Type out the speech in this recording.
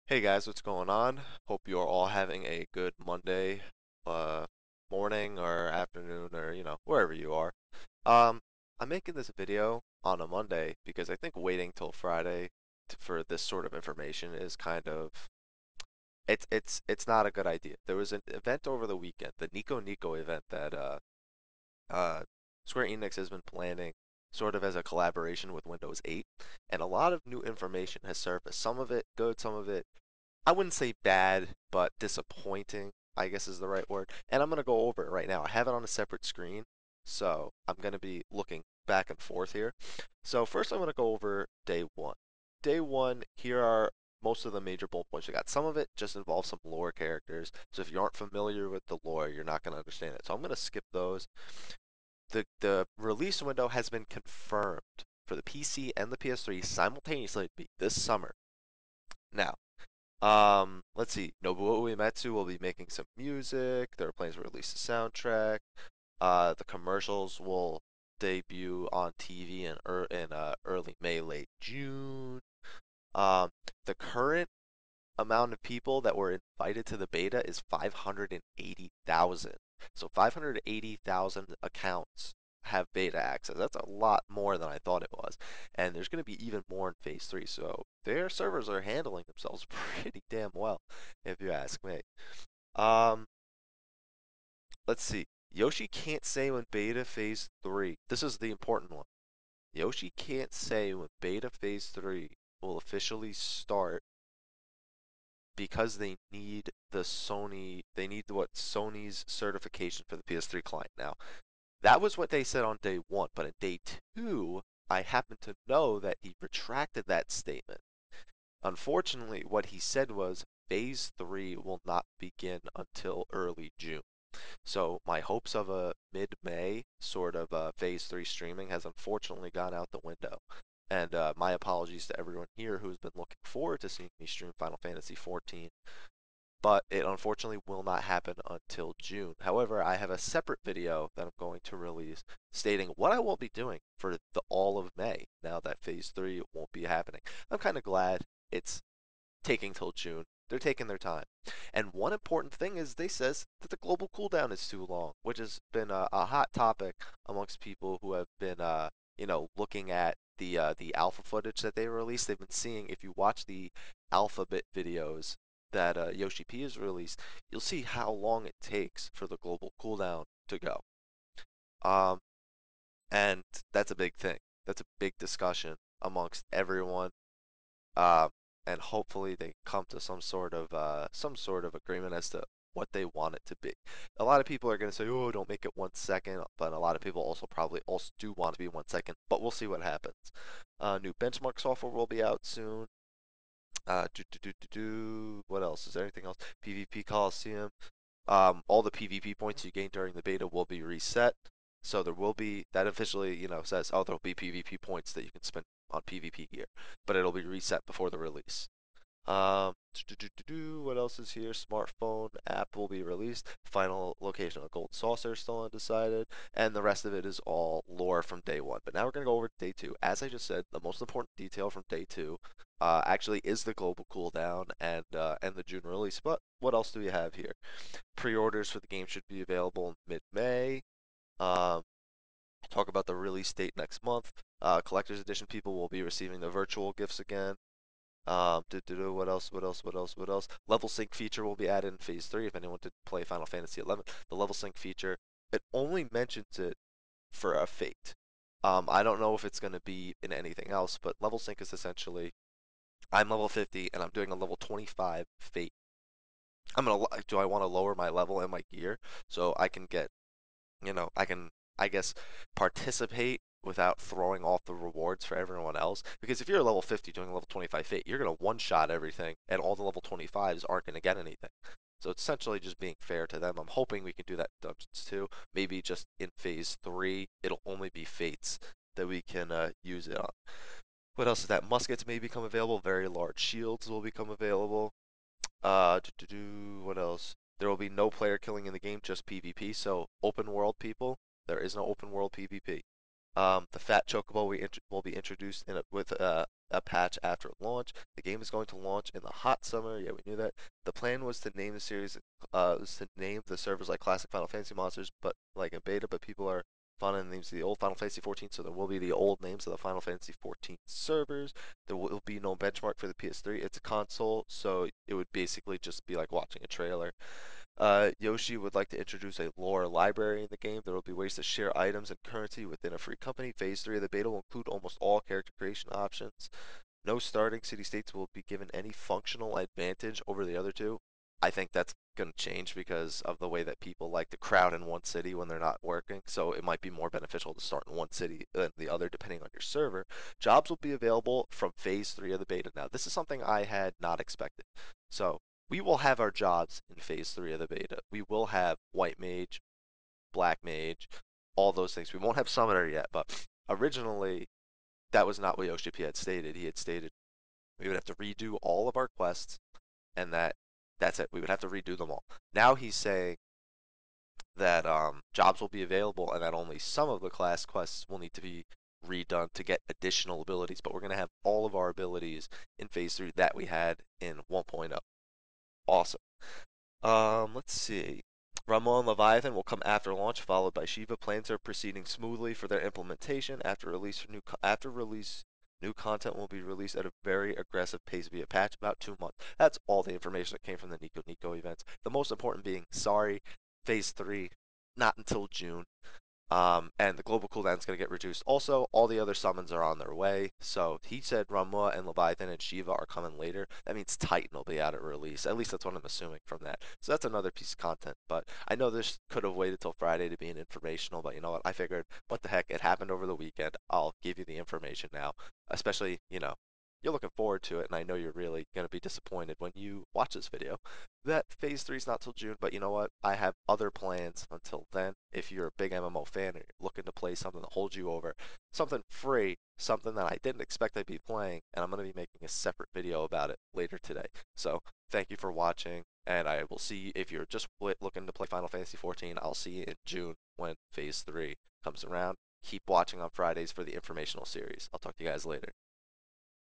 Hey guys, what's going on? Hope you're all having a good Monday uh, morning or afternoon or wherever you are. Um, I'm making this video on a Monday because I think waiting till Friday for this sort of information is kind of it's not a good idea. There was an event over the weekend, the Nico Nico event that uh, Square Enix has been planning sort of as a collaboration with Windows 8, and a lot of new information has surfaced. Some of it good, some of it I wouldn't say bad, but disappointing, I guess is the right word. And I'm going to go over it right now. I have it on a separate screen, so I'm going to be looking back and forth here. So first I'm going to go over day one. Day one, here are most of the major bullet points we got. Some of it just involves some lore characters. So if you aren't familiar with the lore, you're not going to understand it. So I'm going to skip those. The release window has been confirmed for the PC and the PS3 simultaneously this summer. Now, let's see. Nobuo Uematsu will be making some music. There are plans to release the soundtrack. The commercials will debut on TV in early May, late June. Um, the current amount of people that were invited to the beta is 580,000. So 580,000 accounts have beta access. That's a lot more than I thought it was. And there's going to be even more in Phase 3. So their servers are handling themselves pretty damn well, if you ask me. Um, let's see. Yoshi can't say when beta Phase 3. This is the important one. Yoshi can't say when beta Phase 3 will officially start because they need what Sony's certification for the PS3 client now. That was what they said on day one, but in day two, I happen to know that he retracted that statement. Unfortunately, what he said was phase three will not begin until early June. So my hopes of a mid-May sort of phase three streaming has unfortunately gone out the window. And my apologies to everyone here who's been looking forward to seeing me stream Final Fantasy XIV, but it unfortunately will not happen until June. However, I have a separate video that I'm going to release stating what I will be doing for the all of May now that Phase 3 won't be happening. I'm kind of glad it's taking till June. They're taking their time. And one important thing is they says that the global cooldown is too long, which has been a hot topic amongst people who have been looking at the alpha footage that they released. They've been seeing if you watch the alphabet videos that Yoshi P has released, you'll see how long it takes for the global cooldown to go. Um, and that's a big thing. That's a big discussion amongst everyone. Um, and hopefully they come to some sort of agreement as to what they want it to be. A lot of people are going to say, "Oh, don't make it 1 second," but a lot of people also probably also do want to be 1 second. But we'll see what happens. New benchmark software will be out soon. What else? Is there anything else? PvP Coliseum. All the PvP points you gain during the beta will be reset. So there will be that officially, says, oh, there'll be PvP points that you can spend on PvP gear, but it'll be reset before the release. What else is here? Smartphone app will be released. Final location of the Gold Saucer still undecided, and the rest of it is all lore from day one. But now we're gonna go over to day two. As I just said, the most important detail from day two, actually is the global cooldown and the June release. But what else do we have here? Pre-orders for the game should be available in mid-May. Um, talk about the release date next month. Collector's edition people will be receiving the virtual gifts again. What else? What else? What else? What else? Level sync feature will be added in Phase 3 if anyone did play Final Fantasy XI. The level sync feature, it only mentions it for a fate. I don't know if it's going to be in anything else, but level sync is essentially I'm level 50 and I'm doing a level 25 fate. Do I want to lower my level and my gear so I can get, I can, I guess, participate without throwing off the rewards for everyone else. Because if you're level 50 doing a level 25 fate, you're going to one shot everything, and all the level 25s aren't going to get anything. So it's essentially just being fair to them. I'm hoping we can do that in Dungeons too. Maybe just in Phase 3, it'll only be fates that we can use it on. What else is that? Muskets may become available. Very large shields will become available. What else? There will be no player killing in the game, just PvP. So open world people, there is no open world PvP. The fat chocobo will be introduced with a patch after launch. The game is going to launch in the hot summer. Yeah, we knew that. The plan was to name the series, was to name the servers like classic Final Fantasy monsters, but like in beta. But people are fond of the names of the old Final Fantasy 14, so there will be the old names of the Final Fantasy 14 servers. There will be no benchmark for the PS3. It's a console, so it would basically just be like watching a trailer. Yoshi would like to introduce a lore library in the game. There will be ways to share items and currency within a free company. Phase 3 of the beta will include almost all character creation options. No starting city-states will be given any functional advantage over the other two. I think that's going to change because of the way that people like to crowd in one city when they're not working. So it might be more beneficial to start in one city than the other, depending on your server. Jobs will be available from Phase 3 of the beta. Now, this is something I had not expected. So we will have our jobs in Phase 3 of the beta. We will have White Mage, Black Mage, all those things. We won't have Summoner yet, but originally that was not what Yoshi P had stated. He had stated we would have to redo all of our quests, and that's it. We would have to redo them all. Now he's saying that jobs will be available, and that only some of the class quests will need to be redone to get additional abilities. But we're going to have all of our abilities in Phase 3 that we had in 1.0. Awesome. Let's see. Ramon and Leviathan will come after launch, followed by Shiva. Plans are proceeding smoothly for their implementation. After release, new content will be released at a very aggressive pace via patch, about 2 months. That's all the information that came from the Nico Nico events. The most important being, sorry, Phase 3, not until June. And the global cooldown is going to get reduced. Also, all the other summons are on their way. So he said Ramua and Leviathan and Shiva are coming later. That means Titan will be out at release. At least that's what I'm assuming from that. So that's another piece of content. But I know this could have waited till Friday to be an informational. But you know what? I figured, what the heck? It happened over the weekend. I'll give you the information now. Especially, you're looking forward to it, and I know you're really going to be disappointed when you watch this video. That Phase 3 is not till June, but you know what? I have other plans until then. If you're a big MMO fan and you're looking to play something that holds you over, something free, something that I didn't expect I'd be playing, and I'm going to be making a separate video about it later today. So thank you for watching, and I will see you if you're just looking to play Final Fantasy 14. I'll see you in June when Phase 3 comes around. Keep watching on Fridays for the informational series. I'll talk to you guys later.